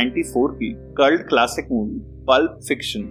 1994 की cult classic movie pulp fiction.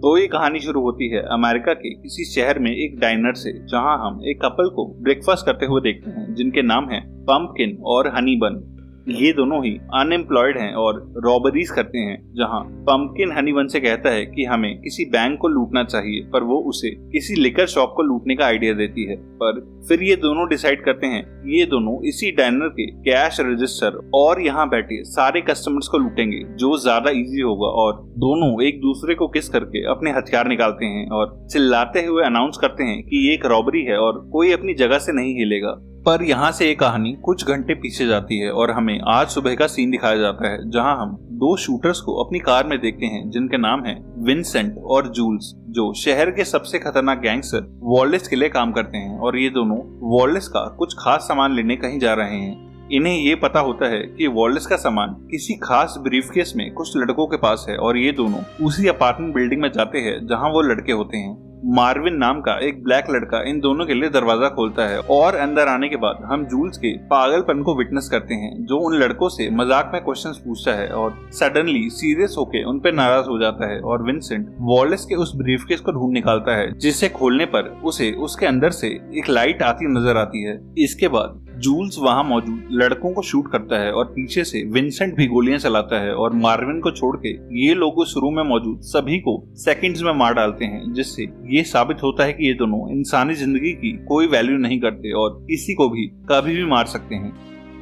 तो ये कहानी शुरू होती है अमेरिका के किसी शहर में एक डाइनर से, जहां हम एक कपल को ब्रेकफास्ट करते हुए देखते हैं जिनके नाम हैं पंपकिन और हनी बन। ये दोनों ही अनएम्प्लॉयड हैं और रॉबरीज करते हैं, जहां पंपकिन हनी बन से कहता है कि हमें किसी बैंक को लूटना चाहिए, पर वो उसे किसी लिकर शॉप को लूटने का आइडिया देती है। पर फिर ये दोनों डिसाइड करते हैं ये दोनों इसी डाइनर के कैश रजिस्टर और यहाँ बैठे सारे कस्टमर्स को लूटेंगे, जो ज्यादा इजी होगा। और दोनों एक दूसरे को किस करके अपने हथियार निकालते हैं और चिल्लाते हुए अनाउंस करते हैं कि ये एक रॉबरी है और कोई अपनी जगह से नहीं हिलेगा। पर यहाँ से एक कहानी कुछ घंटे पीछे जाती है और हमें आज सुबह का सीन दिखाया जाता है, जहाँ हम दो शूटर्स को अपनी कार में देखते हैं जिनके नाम हैं विंसेंट और जूल्स, जो शहर के सबसे खतरनाक गैंगस्टर वॉलेस के लिए काम करते हैं। और ये दोनों वॉलेस का कुछ खास सामान लेने कहीं जा रहे हैं। इन्हें ये पता होता है कि वॉलेस का सामान किसी खास ब्रीफकेस में कुछ लड़कों के पास है और ये दोनों उसी अपार्टमेंट बिल्डिंग में जाते हैं जहाँ वो लड़के होते हैं। मार्विन नाम का एक ब्लैक लड़का इन दोनों के लिए दरवाजा खोलता है और अंदर आने के बाद हम जूल्स के पागलपन को विटनेस करते हैं, जो उन लड़कों से मजाक में क्वेश्चंस पूछता है और सडनली सीरियस होके उन पे नाराज हो जाता है। और विंसेंट वॉलेस के उस ब्रीफकेस को ढूंढ निकालता है, जिसे खोलने पर उसे उसके अंदर से एक लाइट आती नजर आती है। इसके बाद जूल्स वहां मौजूद लड़कों को शूट करता है और पीछे से विंसेंट भी गोलियां चलाता है और मार्विन को छोड़ के ये लोग उस रूम में मौजूद सभी को सेकंड्स में मार डालते हैं, जिससे ये साबित होता है कि ये दोनों इंसानी जिंदगी की कोई वैल्यू नहीं करते और किसी को भी कभी भी मार सकते हैं।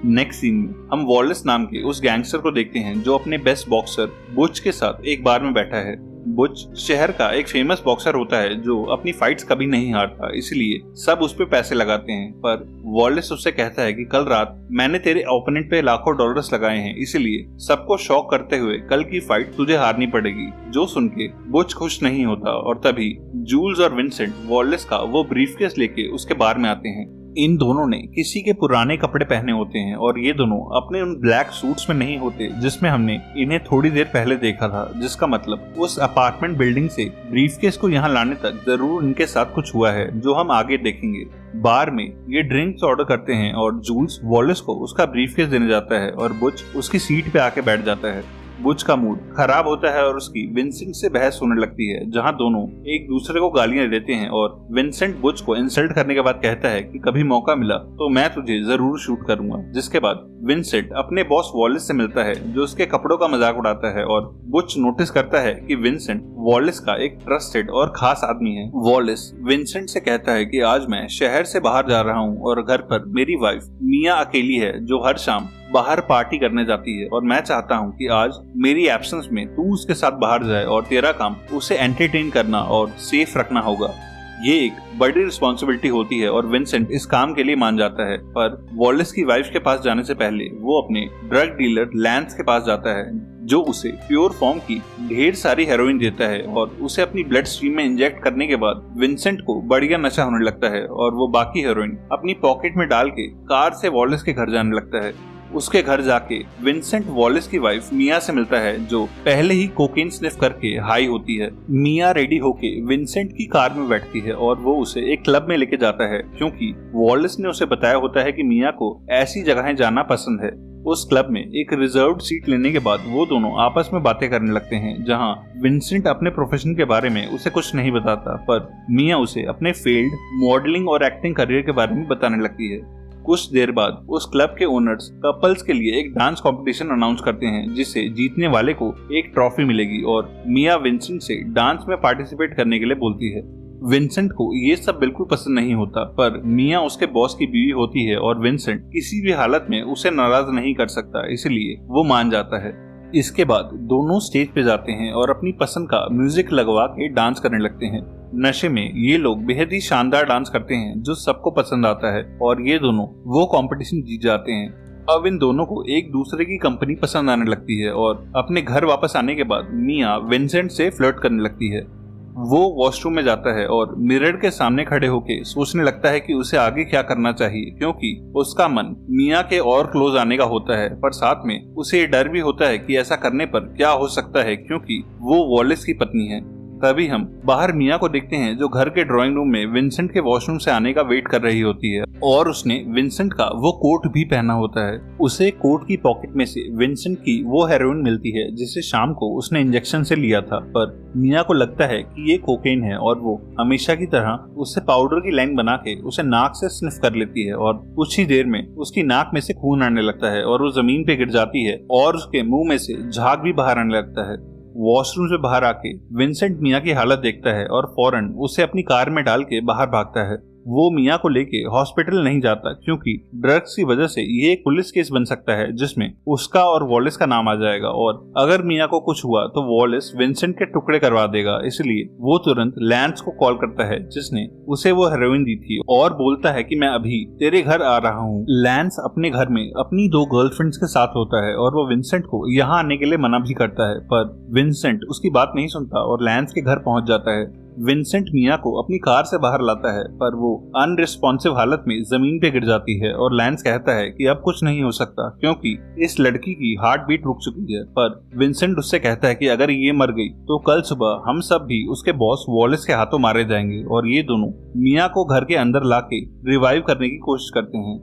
नेक्स्ट सीन में हम वॉलेस नाम के उस गैंगस्टर को देखते हैं जो अपने बेस्ट बॉक्सर बुच के साथ एक बार में बैठा है। बुच शहर का एक फेमस बॉक्सर होता है जो अपनी फाइट्स कभी नहीं हारता, इसलिए सब उस पे पैसे लगाते हैं। पर वॉलेस उससे कहता है कि कल रात मैंने तेरे ओपोनेंट पे लाखों डॉलर्स लगाए हैं, इसलिए सबको शॉक करते हुए कल की फाइट तुझे हारनी पड़ेगी। जो सुन के बुच खुश नहीं होता और तभी जूल्स और विंसेंट वॉलेस का वो ब्रीफकेस लेके उसके बार में आते हैं। इन दोनों ने किसी के पुराने कपड़े पहने होते हैं और ये दोनों अपने उन ब्लैक सूट्स में नहीं होते जिसमें हमने इन्हें थोड़ी देर पहले देखा था, जिसका मतलब उस अपार्टमेंट बिल्डिंग से ब्रीफकेस को यहाँ लाने तक जरूर इनके साथ कुछ हुआ है, जो हम आगे देखेंगे। बार में ये ड्रिंक्स ऑर्डर करते हैं और जूल्स वॉलेस को उसका ब्रीफकेस देने जाता है और बुच उसकी सीट पे आके बैठ जाता है। बुच का मूड खराब होता है और उसकी विंसेंट से बहस होने लगती है, जहां दोनों एक दूसरे को गालियां देते हैं। और विंसेंट बुच को इंसल्ट करने के बाद कहता है कि कभी मौका मिला तो मैं तुझे जरूर शूट करूंगा। जिसके बाद विंसेंट अपने बॉस वॉलेस से मिलता है, जो उसके कपड़ों का मजाक उड़ाता है और बुच नोटिस करता है कि विंसेंट वॉलेस का एक ट्रस्टेड और खास आदमी है। वॉलेस विंसेंट से कहता है कि आज मैं शहर से बाहर जा रहा हूँ और घर पर मेरी वाइफ मिया अकेली है, जो हर शाम बाहर पार्टी करने जाती है, और मैं चाहता हूँ कि आज मेरी एब्सेंस में तू उसके साथ बाहर जाए और तेरा काम उसे एंटरटेन करना और सेफ रखना होगा। ये एक बड़ी रिस्पॉन्सिबिलिटी होती है और विंसेंट इस काम के लिए मान जाता है। पर वॉलेस की वाइफ के पास जाने से पहले वो अपने ड्रग डीलर लैंस के पास जाता है, जो उसे प्योर फॉर्म की ढेर सारी हेरोइन देता है और उसे अपनी ब्लड स्ट्रीम में इंजेक्ट करने के बाद विंसेंट को बढ़िया नशा होने लगता है और वो बाकी हेरोइन अपनी पॉकेट में डाल के कार से वॉलेस के घर जाने लगता है। उसके घर जाके विंसेंट वॉलेस की वाइफ मिया से मिलता है, जो पहले ही कोकेन स्निफ करके हाई होती है। मिया रेडी होके विंसेंट की कार में बैठती है और वो उसे एक क्लब में लेके जाता है, क्योंकि वॉलेस ने उसे बताया होता है कि मिया को ऐसी जगहें जाना पसंद है। उस क्लब में एक रिजर्व्ड सीट लेने के बाद वो दोनों आपस में बातें करने लगते हैं, जहां विंसेंट अपने प्रोफेशन के बारे में उसे कुछ नहीं बताता, पर मिया उसे अपने फील्ड मॉडलिंग और एक्टिंग करियर के बारे में बताने लगती है। कुछ देर बाद उस क्लब के ओनर्स कपल्स के लिए एक डांस कंपटीशन अनाउंस करते हैं, जिसे जीतने वाले को एक ट्रॉफी मिलेगी और मिया विंसेंट से डांस में पार्टिसिपेट करने के लिए बोलती है। विंसेंट को ये सब बिल्कुल पसंद नहीं होता, पर मिया उसके बॉस की बीवी होती है और विंसेंट किसी भी हालत में उसे नाराज नहीं कर सकता, इसलिए वो मान जाता है। इसके बाद दोनों स्टेज पे जाते हैं और अपनी पसंद का म्यूजिक लगवा के डांस करने लगते हैं। नशे में ये लोग बेहद ही शानदार डांस करते हैं, जो सबको पसंद आता है और ये दोनों वो कंपटीशन जीत जाते हैं। अब इन दोनों को एक दूसरे की कंपनी पसंद आने लगती है और अपने घर वापस आने के बाद मिया विंसेंट से फ्लर्ट करने लगती है। वो वॉशरूम में जाता है और मिरर के सामने खड़े होके सोचने लगता है कि उसे आगे क्या करना चाहिए, क्योंकि उसका मन मिया के और क्लोज आने का होता है, पर साथ में उसे ये डर भी होता है कि ऐसा करने पर क्या हो सकता है, क्योंकि वो वॉलेस की पत्नी है। तभी हम बाहर मिया को देखते हैं जो घर के ड्राइंग रूम में विंसेंट के वॉशरूम से आने का वेट कर रही होती है और उसने विंसेंट का वो कोट भी पहना होता है। उसे कोट की पॉकेट में से विंसेंट की वो हेरोइन मिलती है जिसे शाम को उसने इंजेक्शन से लिया था, पर मिया को लगता है कि ये कोकेन है और वो हमेशा की तरह उससे पाउडर की लाइन बना के उसे नाक से स्निफ कर लेती है और कुछ ही देर में उसकी नाक में से खून आने लगता है और वो जमीन पे गिर जाती है और उसके मुंह में से झाग भी बाहर आने लगता है। वॉशरूम से बाहर आके विंसेंट मिया की हालत देखता है और फौरन उसे अपनी कार में डाल के बाहर भागता है। वो मिया को लेके हॉस्पिटल नहीं जाता क्योंकि ड्रग्स की वजह से ये एक पुलिस केस बन सकता है जिसमें उसका और वॉलिस का नाम आ जाएगा और अगर मिया को कुछ हुआ तो वॉलिस विंसेंट के टुकड़े करवा देगा। इसलिए वो तुरंत लैंस को कॉल करता है जिसने उसे वो हेरोइन दी थी और बोलता है कि मैं अभी तेरे घर आ रहा हूँ। लैंस अपने घर में अपनी 2 गर्लफ्रेंड्स के साथ होता है और वो विंसेंट को यहाँ आने के लिए मना भी करता है, पर विंसेंट उसकी बात नहीं सुनता और लैंस के घर पहुंच जाता है। विंसेंट मिया को अपनी कार से बाहर लाता है पर वो अनरिस्पॉन्सिव हालत में जमीन पे गिर जाती है और लैंस कहता है कि अब कुछ नहीं हो सकता क्योंकि इस लड़की की हार्ट बीट रुक चुकी है। पर विंसेंट उससे कहता है कि अगर ये मर गई तो कल सुबह हम सब भी उसके बॉस वॉलिस के हाथों मारे जाएंगे और ये दोनों मिया को घर के अंदर लाके रिवाइव करने की कोशिश करते हैं।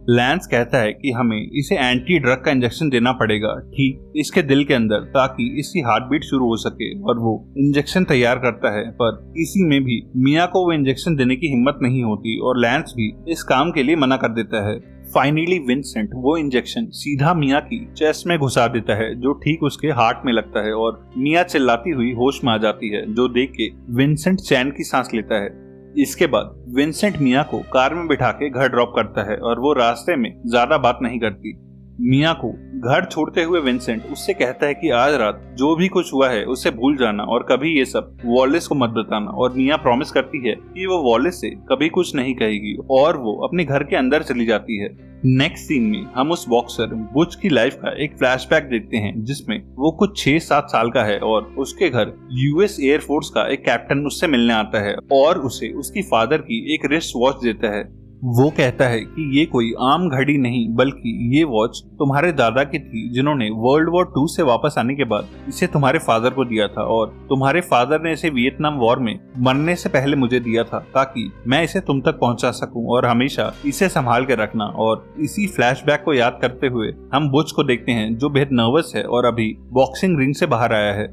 लैंस कहता है कि हमें इसे एंटी ड्रग का इंजेक्शन देना पड़ेगा ठीक इसके दिल के अंदर ताकि इसकी हार्ट बीट शुरू हो सके और वो इंजेक्शन तैयार करता है, पर इसी में भी मिया को वो इंजेक्शन देने की हिम्मत नहीं होती और लैंस भी इस काम के लिए मना कर देता है। फाइनली विंसेंट वो इंजेक्शन सीधा मिया की चेस्ट में घुसा देता है जो ठीक उसके हार्ट में लगता है और मिया चिल्लाती हुई होश में आ जाती है, जो देख के विंसेंट चैन की सांस लेता है। इसके बाद विंसेंट मिया को कार में बिठा के घर ड्रॉप करता है और वो रास्ते में ज्यादा बात नहीं करती। मिया को घर छोड़ते हुए विंसेंट उससे कहता है कि आज रात जो भी कुछ हुआ है उसे भूल जाना और कभी ये सब वॉलिस को मत बताना, और मिया प्रॉमिस करती है कि वो वॉलिस से कभी कुछ नहीं कहेगी और वो अपने घर के अंदर चली जाती है। नेक्स्ट सीन में हम उस बॉक्सर बुच की लाइफ का एक फ्लैशबैक देखते हैं जिसमें वो कुछ 6-7 साल का है और उसके घर यूएस एयरफोर्स का एक कैप्टन उससे मिलने आता है और उसे उसकी फादर की एक रिस्ट वॉच देता है। वो कहता है कि ये कोई आम घड़ी नहीं बल्कि ये वॉच तुम्हारे दादा की थी जिन्होंने वर्ल्ड वॉर 2 से वापस आने के बाद इसे तुम्हारे फादर को दिया था और तुम्हारे फादर ने इसे वियतनाम वॉर में मरने से पहले मुझे दिया था ताकि मैं इसे तुम तक पहुंचा सकूं और हमेशा इसे संभाल के रखना। और इसी फ्लैशबैक को याद करते हुए हम बुच को देखते हैं जो बेहद नर्वस है और अभी बॉक्सिंग रिंग से बाहर आया है।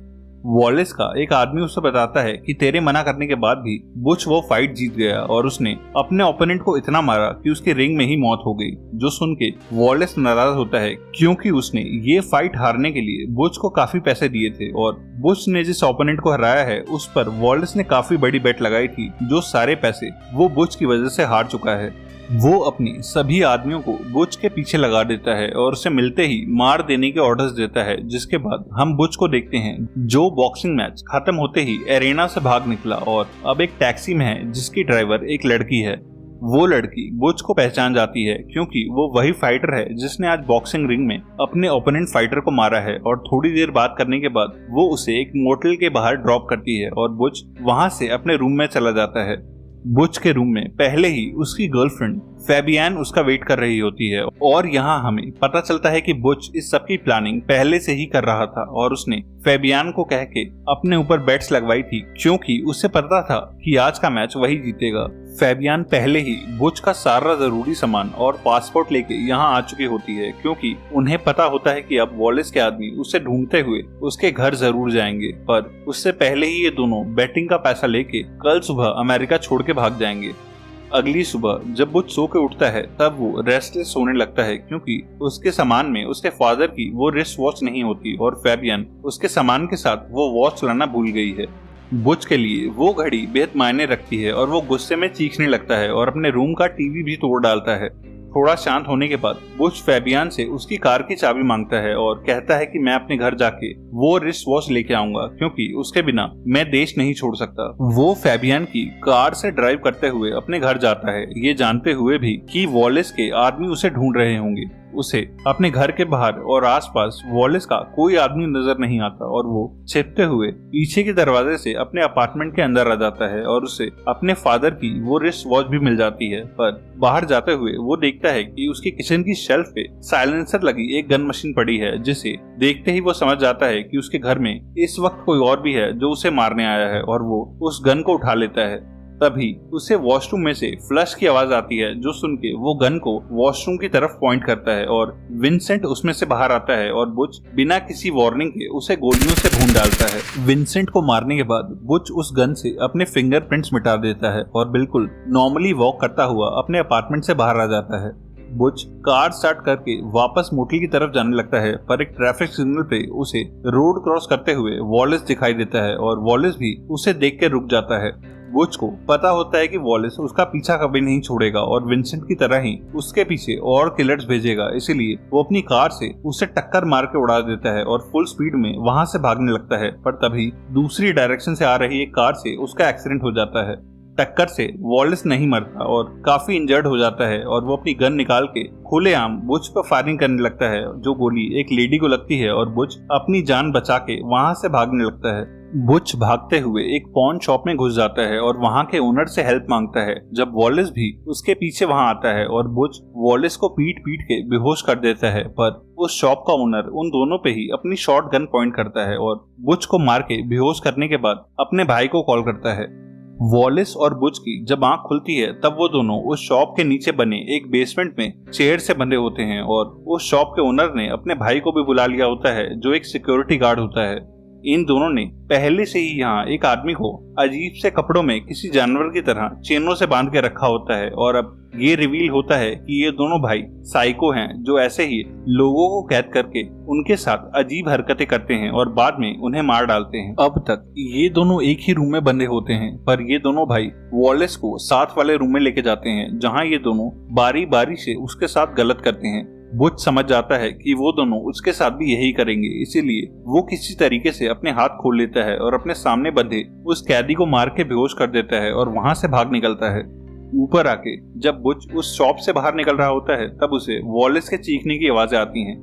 वॉलिस का एक आदमी उसे बताता है कि तेरे मना करने के बाद भी बुच वो फाइट जीत गया और उसने अपने ओपोनेंट को इतना मारा कि उसकी रिंग में ही मौत हो गई, जो सुन के वॉलिस नाराज होता है क्योंकि उसने ये फाइट हारने के लिए बुच को काफी पैसे दिए थे और बुच ने जिस ओपोनेंट को हराया है उस पर वॉलिस ने काफी बड़ी बेट लगाई थी, जो सारे पैसे वो बुच की वजह से हार चुका है। वो अपने सभी आदमियों को बुच के पीछे लगा देता है और उसे मिलते ही मार देने के ऑर्डर्स देता है, जिसके बाद हम बुच को देखते हैं जो बॉक्सिंग मैच खत्म होते ही एरेना से भाग निकला और अब एक टैक्सी में है जिसकी ड्राइवर एक लड़की है। वो लड़की बुच को पहचान जाती है क्योंकि वो वही फाइटर है जिसने आज बॉक्सिंग रिंग में अपने ओपोनेंट फाइटर को मारा है और थोड़ी देर बात करने के बाद वो उसे एक मोटेल के बाहर ड्रॉप करती है और बुच वहां से अपने रूम में चला जाता है। बुच के रूम में पहले ही उसकी गर्लफ्रेंड फेबियन उसका वेट कर रही होती है और यहाँ हमें पता चलता है कि बुच इस सब की प्लानिंग पहले से ही कर रहा था और उसने फेबियन को कह के अपने ऊपर बेट्स लगवाई थी क्योंकि उसे पता था कि आज का मैच वही जीतेगा। फेबियन पहले ही बुच का सारा जरूरी सामान और पासपोर्ट लेके यहाँ आ चुकी होती है क्योंकि उन्हें पता होता है कि अब वॉलिस के आदमी उसे ढूंढते हुए उसके घर जरूर जाएंगे, पर उससे पहले ही ये दोनों बैटिंग का पैसा लेके कल सुबह अमेरिका छोड़ के भाग जाएंगे। अगली सुबह जब बुच सो के उठता है तब वो रेस्टलेस सोने लगता है क्योंकि उसके सामान में उसके फादर की वो रिस्ट वॉच नहीं होती और फेबियन उसके सामान के साथ वो वॉच लाना भूल गई है। बुच के लिए वो घड़ी बेहद मायने रखती है और वो गुस्से में चीखने लगता है और अपने रूम का टीवी भी तोड़ डालता है। थोड़ा शांत होने के बाद बुच फेबियन से उसकी कार की चाबी मांगता है और कहता है कि मैं अपने घर जाके वो रिस्ट वॉच लेके आऊंगा क्योंकि उसके बिना मैं देश नहीं छोड़ सकता। वो फेबियन की कार से ड्राइव करते हुए अपने घर जाता है, ये जानते हुए भी कि वॉलिस के आदमी उसे ढूंढ रहे होंगे। उसे अपने घर के बाहर और आसपास वॉलेस का कोई आदमी नजर नहीं आता और वो छिपते हुए पीछे के दरवाजे से अपने अपार्टमेंट के अंदर आ जाता है और उसे अपने फादर की वो रिस्ट वॉच भी मिल जाती है। पर बाहर जाते हुए वो देखता है कि उसकी किचन की शेल्फ पे साइलेंसर लगी एक गन मशीन पड़ी है, जिसे देखते ही वो समझ जाता है कि उसके घर में इस वक्त कोई और भी है जो उसे मारने आया है और वो उस गन को उठा लेता है। तभी उसे वॉशरूम में से फ्लश की आवाज आती है, जो सुन के वो गन को वॉशरूम की तरफ पॉइंट करता है और विंसेंट उसमें से बाहर आता है और बुच बिना किसी वार्निंग के उसे गोलियों से भून डालता है। विंसेंट को मारने के बाद बुच उस गन से अपने फिंगरप्रिंट्स मिटा देता है और बिल्कुल नॉर्मली वॉक करता हुआ अपने अपार्टमेंट से बाहर आ जाता है। बुच कार स्टार्ट करके वापस मोटल की तरफ जाने लगता है, पर एक ट्रैफिक सिग्नल पे उसे रोड क्रॉस करते हुए वॉलेस दिखाई देता है और वॉलेस भी उसे देख के रुक जाता है। बुच को पता होता है कि वॉलेस उसका पीछा कभी नहीं छोड़ेगा और विंसेंट की तरह ही उसके पीछे और किलर्स भेजेगा, इसीलिए वो अपनी कार से उसे टक्कर मार के उड़ा देता है और फुल स्पीड में वहां से भागने लगता है। पर तभी दूसरी डायरेक्शन से आ रही एक कार से उसका एक्सीडेंट हो जाता है। टक्कर से वॉलेस नहीं मरता और काफी इंजर्ड हो जाता है और वो अपनी गन निकाल के खुलेआम बुच पर फायरिंग करने लगता है, जो गोली एक लेडी को लगती है और बुच अपनी जान बचा के वहां से भागने लगता है। बुच भागते हुए एक पॉन शॉप में घुस जाता है और वहां के ओनर से हेल्प मांगता है, जब वॉलेस भी उसके पीछे वहां आता है और बुच वॉलेस को पीट पीट के बेहोश कर देता है। पर उस शॉप का ओनर उन दोनों पे ही अपनी शॉट गन पॉइंट करता है और बुच को मार के बेहोश करने के बाद अपने भाई को कॉल करता है। वॉलेस और बुच की जब आंख खुलती है तब वो दोनों उस शॉप के नीचे बने एक बेसमेंट में चेयर से बंधे होते हैं और उस शॉप के ओनर ने अपने भाई को भी बुला लिया होता है, जो एक सिक्योरिटी गार्ड होता है। इन दोनों ने पहले से ही यहाँ एक आदमी को अजीब से कपड़ों में किसी जानवर की तरह चेनों से बांध के रखा होता है और अब ये रिवील होता है कि ये दोनों भाई साइको हैं, जो ऐसे ही लोगों को कैद करके उनके साथ अजीब हरकतें करते हैं और बाद में उन्हें मार डालते हैं। अब तक ये दोनों एक ही रूम में बंधे होते हैं, पर ये दोनों भाई वॉलेस को साथ वाले रूम में लेके जाते हैं, जहाँ ये दोनों बारी बारी से उसके साथ गलत करते हैं। बुच समझ जाता है कि वो दोनों उसके साथ भी यही करेंगे, इसीलिए वो किसी तरीके से अपने हाथ खोल लेता है और अपने सामने बंधे उस कैदी को मार के बेहोश कर देता है और वहां से भाग निकलता है। ऊपर आके जब बुच उस शॉप से बाहर निकल रहा होता है तब उसे वॉलेस के चीखने की आवाजें आती हैं।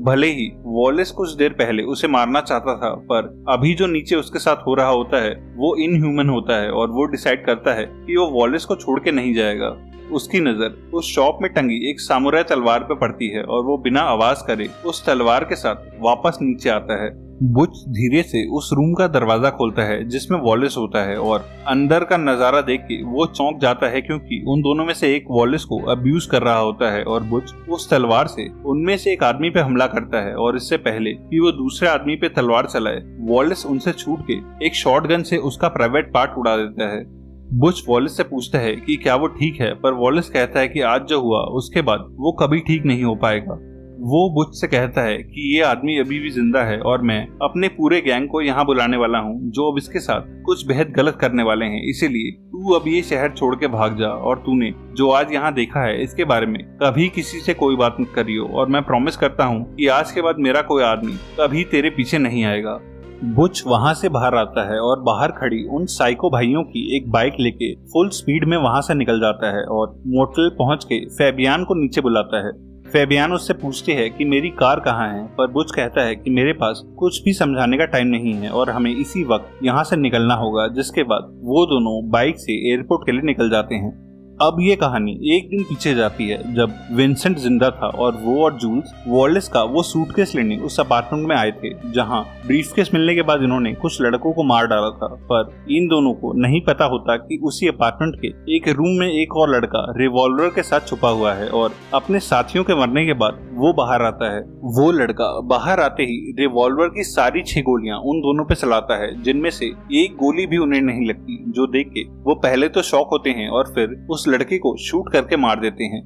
भले ही वॉलेस कुछ देर पहले उसे मारना चाहता था, पर अभी जो नीचे उसके साथ हो रहा होता है वो इनह्यूमन होता है और वो डिसाइड करता है कि वो वॉलेस को छोड़ के नहीं जाएगा। उसकी नजर उस शॉप में टंगी एक सामुराई तलवार पे पड़ती है और वो बिना आवाज करे उस तलवार के साथ वापस नीचे आता है। बुच धीरे से उस रूम का दरवाजा खोलता है जिसमें वॉलेस होता है और अंदर का नजारा देख के वो चौंक जाता है, क्योंकि उन दोनों में से एक वॉलेस को अब्यूज कर रहा होता है और बुच उस तलवार से उनमें से एक आदमी पे हमला करता है और इससे पहले कि वो दूसरे आदमी पे तलवार चलाए, वॉलेस उनसे छूट के एक शॉटगन से उसका प्राइवेट पार्ट उड़ा देता है। बुच वॉलेस से पूछता है कि क्या वो ठीक है, पर वॉलेस कहता है कि आज जो हुआ उसके बाद वो कभी ठीक नहीं हो पाएगा। वो बुच से कहता है कि ये आदमी अभी भी जिंदा है और मैं अपने पूरे गैंग को यहाँ बुलाने वाला हूँ, जो अब इसके साथ कुछ बेहद गलत करने वाले हैं, इसीलिए तू अब ये शहर छोड़ के भाग जा और तूने जो आज यहाँ देखा है इसके बारे में कभी किसी से कोई बात मत करियो और मैं प्रॉमिस करता हूँ कि आज के बाद मेरा कोई आदमी कभी तेरे पीछे नहीं आएगा। बुच वहां से बाहर आता है और बाहर खड़ी उन साइको भाइयों की एक बाइक लेके फुल स्पीड में वहां से निकल जाता है और मोटल पहुंच के फेबियान को नीचे बुलाता है। फेबियान उससे पूछती है कि मेरी कार कहाँ है, पर बुच कहता है कि मेरे पास कुछ भी समझाने का टाइम नहीं है और हमें इसी वक्त यहाँ से निकलना होगा, जिसके बाद वो दोनों बाइक से एयरपोर्ट के लिए निकल जाते हैं। अब ये कहानी एक दिन पीछे जाती है, जब विंसेंट जिंदा था और वो और जूल्स वॉलेस का वो सूटकेस लेने उस अपार्टमेंट में आए थे, जहां ब्रीफकेस मिलने के बाद इन्होंने कुछ लड़कों को मार डाला था। पर इन दोनों को नहीं पता होता कि उसी अपार्टमेंट के एक रूम में एक और लड़का रिवॉल्वर के साथ छुपा हुआ है और अपने साथियों के मरने के बाद वो बाहर आता है। वो लड़का बाहर आते ही रिवॉल्वर की सारी 6 गोलियां उन दोनों पे चलाता है, जिनमें से एक गोली भी उन्हें नहीं लगती, जो देख के वो पहले तो शॉक होते हैं और फिर उस लड़के को शूट करके मार देते हैं।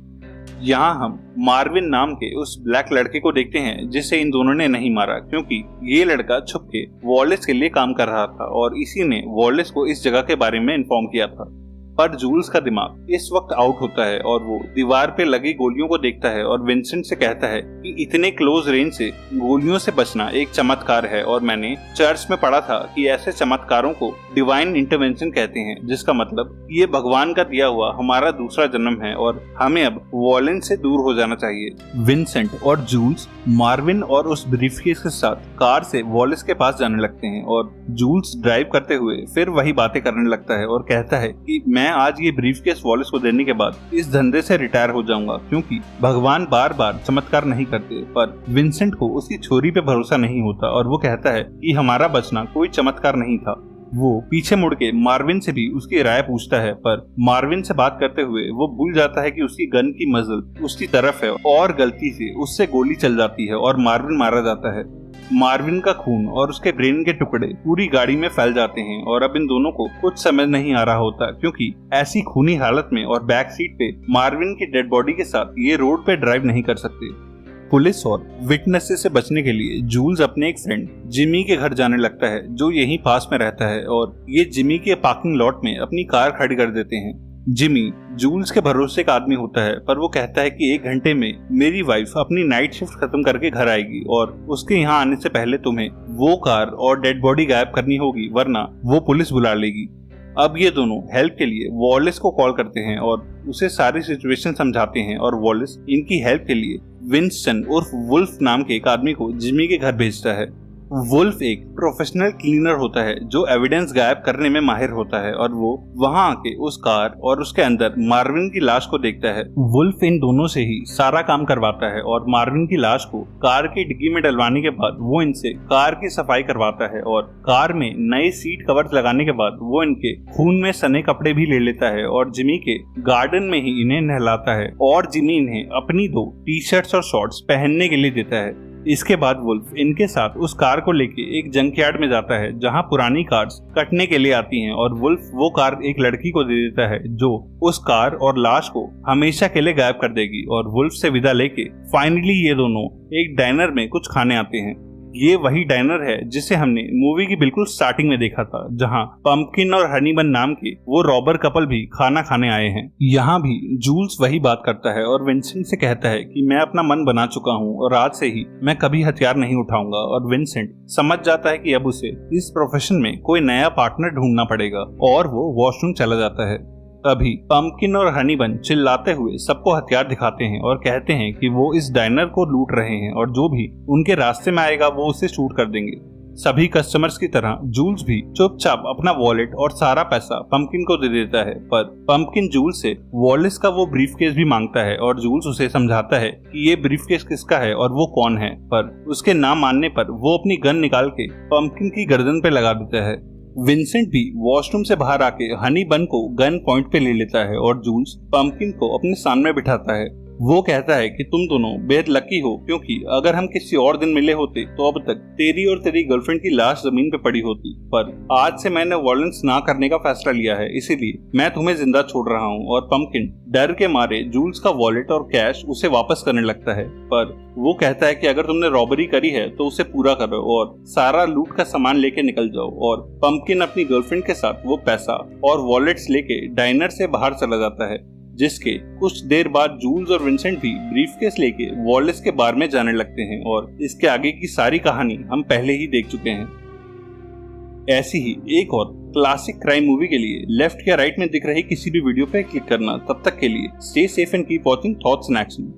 यहाँ हम मार्विन नाम के उस ब्लैक लड़के को देखते हैं जिसे इन दोनों ने नहीं मारा, क्योंकि ये लड़का छुप के वॉलेस के लिए काम कर रहा था और इसी ने वॉलेस को इस जगह के बारे में इन्फॉर्म किया था। पर जूल्स का दिमाग इस वक्त आउट होता है और वो दीवार पे लगी गोलियों को देखता है और विंसेंट से कहता है कि इतने क्लोज रेंज से गोलियों से बचना एक चमत्कार है और मैंने चर्च में पढ़ा था कि ऐसे चमत्कारों को डिवाइन इंटरवेंशन कहते हैं, जिसका मतलब ये भगवान का दिया हुआ हमारा दूसरा जन्म है और हमें अब वॉयलेंस से दूर हो जाना चाहिए। विंसेंट और जूल्स मार्विन और उस ब्रीफकेस के साथ कार से वॉलिस के पास जाने लगते हैं और जूल्स ड्राइव करते हुए फिर वही बातें करने लगता है और कहता है कि मैं आज ये ब्रीफकेस वॉलिस को देने के बाद इस धंधे से रिटायर हो जाऊंगा, क्योंकि भगवान बार बार चमत्कार नहीं करते। पर विंसेंट को उसकी छोरी पे भरोसा नहीं होता और वो कहता है कि हमारा बचना कोई चमत्कार नहीं था। वो पीछे मुड़ के मार्विन से भी उसकी राय पूछता है, पर मार्विन से बात करते हुए वो भूल जाता है कि उसकी गन की मजल उसकी तरफ है और गलती से उससे गोली चल जाती है और मार्विन मारा जाता है। मार्विन का खून और उसके ब्रेन के टुकड़े पूरी गाड़ी में फैल जाते हैं और अब इन दोनों को कुछ समझ नहीं आ रहा होता, क्योंकि ऐसी खूनी हालत में और बैक सीट पे मार्विन की डेड बॉडी के साथ ये रोड पे ड्राइव नहीं कर सकते। पुलिस और विटनेसेस से बचने के लिए जूल्स अपने एक फ्रेंड जिमी के घर जाने लगता है, जो यहीं पास में रहता है, और ये जिमी के पार्किंग लॉट में अपनी कार खड़ी कर देते हैं। जिमी जूल्स के भरोसे का आदमी होता है, पर वो कहता है कि 1 घंटे में मेरी वाइफ अपनी नाइट शिफ्ट खत्म करके घर आएगी और उसके यहाँ आने से पहले तुम्हें वो कार और डेड बॉडी गायब करनी होगी, वरना वो पुलिस बुला लेगी। अब ये दोनों हेल्प के लिए वॉलिस को कॉल करते हैं और उसे सारी सिचुएशन समझाते हैं और वॉलिस इनकी हेल्प के लिए विंस्टन उर्फ वुल्फ नाम के एक आदमी को जिमी के घर भेजता है। वुल्फ एक प्रोफेशनल क्लीनर होता है जो एविडेंस गायब करने में माहिर होता है और वो वहां आके उस कार और उसके अंदर मार्विन की लाश को देखता है। वुल्फ इन दोनों से ही सारा काम करवाता है और मार्विन की लाश को कार की डिग्गी में डलवाने के बाद वो इनसे कार की सफाई करवाता है और कार में नए सीट कवर्स लगाने के बाद वो इनके खून में सने कपड़े भी ले लेता है और जिमी के गार्डन में ही इन्हें नहलाता है और जिमी इन्हें अपनी 2 टी-शर्ट्स और शॉर्ट्स पहनने के लिए देता है। इसके बाद वुल्फ इनके साथ उस कार को लेके एक जंकयार्ड में जाता है जहां पुरानी कार्स कटने के लिए आती हैं और वुल्फ वो कार एक लड़की को दे देता है जो उस कार और लाश को हमेशा के लिए गायब कर देगी। और वुल्फ से विदा लेके फाइनली ये दोनों एक डाइनर में कुछ खाने आते हैं। ये वही डाइनर है जिसे हमने मूवी की बिल्कुल स्टार्टिंग में देखा था, जहां पंपकिन और हनीबन नाम के वो रॉबर कपल भी खाना खाने आए हैं। यहाँ भी जूल्स वही बात करता है और विंसेंट से कहता है कि मैं अपना मन बना चुका हूँ और आज से ही मैं कभी हथियार नहीं उठाऊंगा। और विंसेंट समझ जाता है कि अब उसे इस प्रोफेशन में कोई नया पार्टनर ढूंढना पड़ेगा और वो वॉशरूम चला जाता है। तभी पंपकिन और हनीबन चिल्लाते हुए सबको हथियार दिखाते हैं और कहते हैं कि वो इस डाइनर को लूट रहे हैं और जो भी उनके रास्ते में आएगा वो उसे शूट कर देंगे। सभी कस्टमर्स की तरह जूल्स भी चुपचाप अपना वॉलेट और सारा पैसा पंपकिन को दे देता है, पर पंपकिन जूल्स से वॉलिस का वो ब्रीफकेस भी मांगता है और जूल्स उसे समझाता है कि ये ब्रीफकेस किसका है और वो कौन है, पर उसके ना मानने पर वो अपनी गन निकाल के पंपकिन की गर्दन पे लगा देता है। विंसेंट भी वॉशरूम से बाहर आके हनी बन को गन पॉइंट पे ले लेता है और जूल्स पंपकिन को अपने सामने बिठाता है। वो कहता है कि तुम दोनों बेहद लकी हो, क्योंकि अगर हम किसी और दिन मिले होते तो अब तक तेरी और तेरी गर्लफ्रेंड की लाश जमीन पे पड़ी होती, पर आज से मैंने वॉयलेंस ना करने का फैसला लिया है, इसीलिए मैं तुम्हें जिंदा छोड़ रहा हूँ। और पंपकिन डर के मारे जूल्स का वॉलेट और कैश उसे वापस करने लगता है, पर वो कहता है कि अगर तुमने रॉबरी करी है तो उसे पूरा करो और सारा लूट का सामान लेके निकल जाओ। और पंपकिन अपनी गर्लफ्रेंड के साथ वो पैसा और वॉलेट्स लेके डाइनर से बाहर चला जाता है, जिसके कुछ देर बाद जूल्स और विंसेंट भी ब्रीफकेस लेके वॉलिस के बार में जाने लगते हैं और इसके आगे की सारी कहानी हम पहले ही देख चुके हैं। ऐसी ही एक और क्लासिक क्राइम मूवी के लिए लेफ्ट या राइट में दिख रही किसी भी वीडियो पे क्लिक करना। तब तक के लिए stay safe and keep watching thoughts in action.